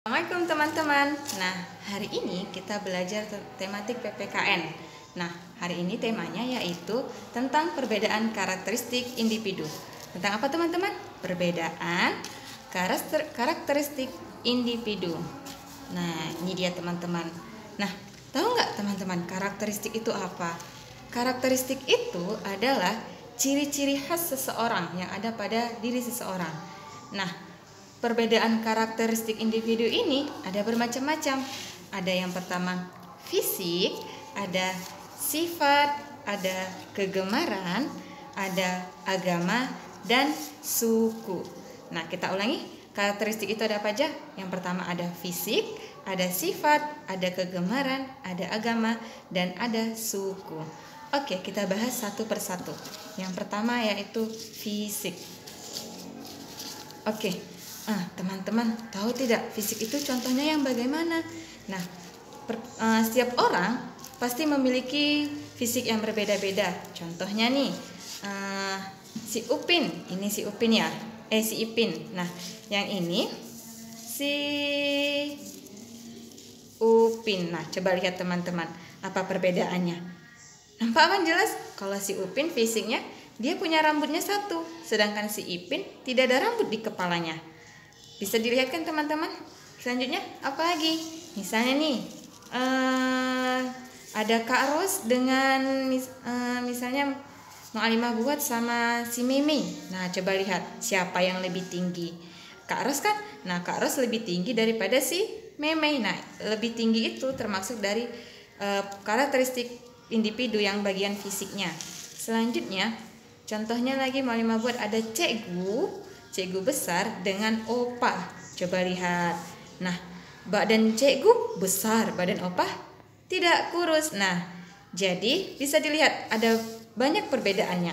Assalamualaikum teman-teman. Nah, hari ini kita belajar tematik PPKN. Nah, hari ini temanya yaitu tentang perbedaan karakteristik individu. Tentang apa teman-teman? Perbedaan karakteristik individu. Nah, ini dia teman-teman. Nah, tahu nggak teman-teman karakteristik itu apa? Karakteristik itu adalah ciri-ciri khas seseorang yang ada pada diri seseorang. Nah, perbedaan karakteristik individu ini ada bermacam-macam. Ada yang pertama fisik, ada sifat, ada kegemaran, ada agama, dan suku. Nah, kita ulangi, karakteristik itu ada apa aja? Yang pertama ada fisik, ada sifat, ada kegemaran, ada agama, dan ada suku. Oke, kita bahas satu persatu. Yang pertama yaitu fisik. Oke, teman-teman tahu tidak fisik itu contohnya yang bagaimana? Nah, setiap orang pasti memiliki fisik yang berbeda-beda. Contohnya nih, si Upin, ini si Upin ya, si Ipin. Nah, yang ini si Upin. Nah, coba lihat teman-teman, apa perbedaannya? Nampak kan jelas? Kalau si Upin fisiknya dia punya rambutnya satu, sedangkan si Ipin tidak ada rambut di kepalanya. Bisa dilihat kan teman-teman? Selanjutnya apa lagi? Misalnya nih, ada Kak Ros dengan misalnya Mak Alimah buat sama si Mimi. Nah, coba lihat siapa yang lebih tinggi. Kak Ros kan? Nah, Kak Ros lebih tinggi daripada si Meme. Nah, lebih tinggi itu termasuk dari karakteristik individu yang bagian fisiknya. Selanjutnya, contohnya lagi Mak Alimah buat ada Cikgu besar dengan opa. Coba lihat. Nah, badan cikgu besar, badan opa tidak kurus. Nah, jadi bisa dilihat ada banyak perbedaannya.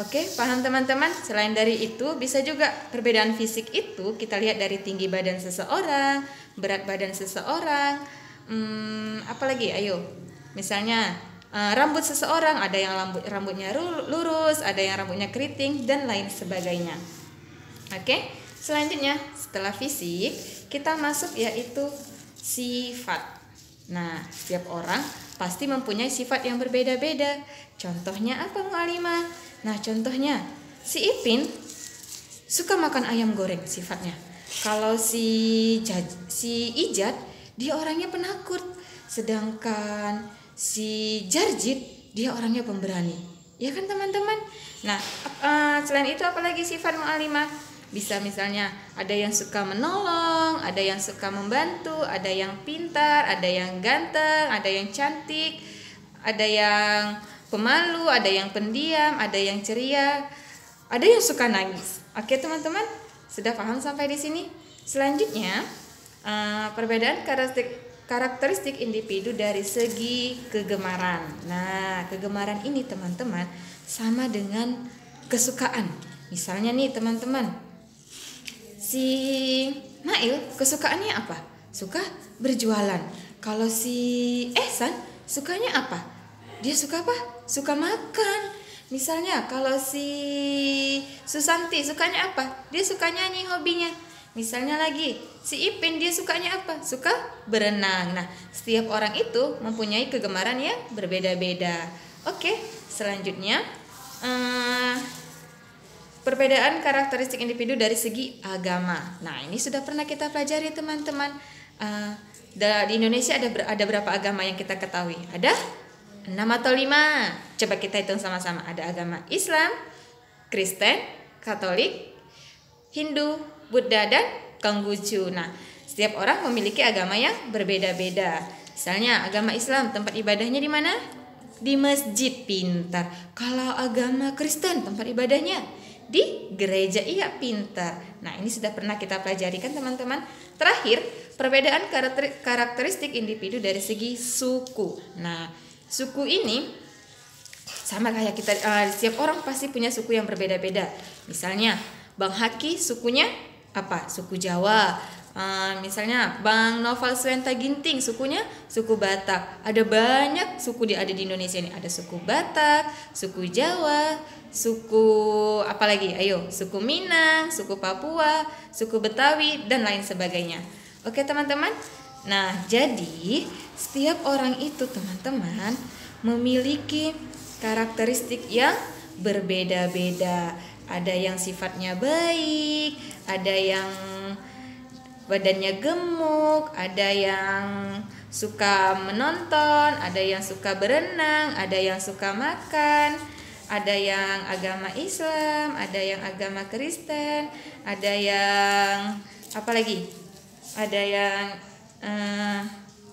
Oke, paham teman-teman? Selain dari itu, bisa juga perbedaan fisik itu kita lihat dari tinggi badan seseorang, berat badan seseorang, apalagi? Ayo, misalnya rambut seseorang, ada yang rambutnya lurus, ada yang rambutnya keriting, dan lain sebagainya. Oke, selanjutnya setelah fisik kita masuk yaitu sifat. Nah, setiap orang pasti mempunyai sifat yang berbeda-beda. Contohnya apa Mak Alimah? Nah, contohnya si Ipin suka makan ayam goreng sifatnya. Kalau si Ijat dia orangnya penakut, sedangkan si Jarjit dia orangnya pemberani. Ya kan teman-teman? Nah, selain itu apalagi sifat Mak Alimah? Bisa misalnya ada yang suka menolong, ada yang suka membantu, ada yang pintar, ada yang ganteng, ada yang cantik, ada yang pemalu, ada yang pendiam, ada yang ceria, ada yang suka nangis. Oke teman-teman, sudah paham sampai di sini? Selanjutnya, perbedaan karakteristik individu dari segi kegemaran. Nah, kegemaran ini teman-teman sama dengan kesukaan. Misalnya nih teman-teman, si Nail kesukaannya apa? Suka berjualan. Kalau si Ehsan sukanya apa? Dia suka apa? Suka makan. Misalnya kalau si Susanti sukanya apa? Dia suka nyanyi hobinya. Misalnya lagi si Ipin dia sukanya apa? Suka berenang. Nah, setiap orang itu mempunyai kegemaran yang berbeda-beda. Oke, selanjutnya perbedaan karakteristik individu dari segi agama. Nah, ini sudah pernah kita pelajari teman-teman. Di Indonesia ada berapa agama yang kita ketahui? Ada 6 atau 5? Coba kita hitung sama-sama. Ada agama Islam, Kristen, Katolik, Hindu, Buddha, dan Konghucu. Nah, setiap orang memiliki agama yang berbeda-beda. Misalnya agama Islam tempat ibadahnya di mana? Di masjid. Pintar. Kalau agama Kristen tempat ibadahnya di gereja. Iya, pintar. Nah, ini sudah pernah kita pelajari kan teman-teman. Terakhir, perbedaan karakteristik individu dari segi suku. Nah, suku ini sama kayak kita, setiap orang pasti punya suku yang berbeda-beda. Misalnya Bang Haki sukunya apa? Suku Jawa. Misalnya Bang Noval Swenta Ginting sukunya suku Batak. Ada banyak suku ada di Indonesia ini. Ada suku Batak, suku Jawa, suku apalagi? Ayo, suku Minang, suku Papua, suku Betawi, dan lain sebagainya. Oke teman-teman. Nah, jadi setiap orang itu teman-teman memiliki karakteristik yang berbeda-beda. Ada yang sifatnya baik, ada yang badannya gemuk, ada yang suka menonton, ada yang suka berenang, ada yang suka makan, ada yang agama Islam, ada yang agama Kristen, ada yang apa lagi? Ada yang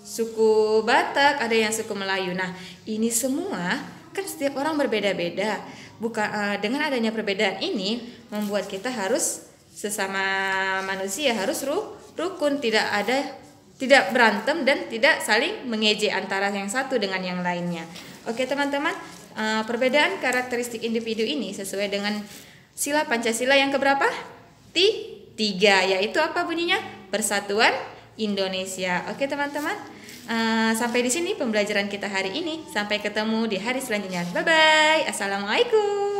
suku Batak, ada yang suku Melayu. Nah, ini semua kan setiap orang berbeda-beda. Bukan dengan adanya perbedaan ini membuat kita harus sesama manusia harus rukun, tidak berantem dan tidak saling mengejek antara yang satu dengan yang lainnya. Oke teman-teman, perbedaan karakteristik individu ini sesuai dengan sila Pancasila yang keberapa? Tiga, yaitu apa bunyinya? Persatuan Indonesia. Oke teman-teman, sampai di sini pembelajaran kita hari ini. Sampai ketemu di hari selanjutnya. Bye bye. Assalamualaikum.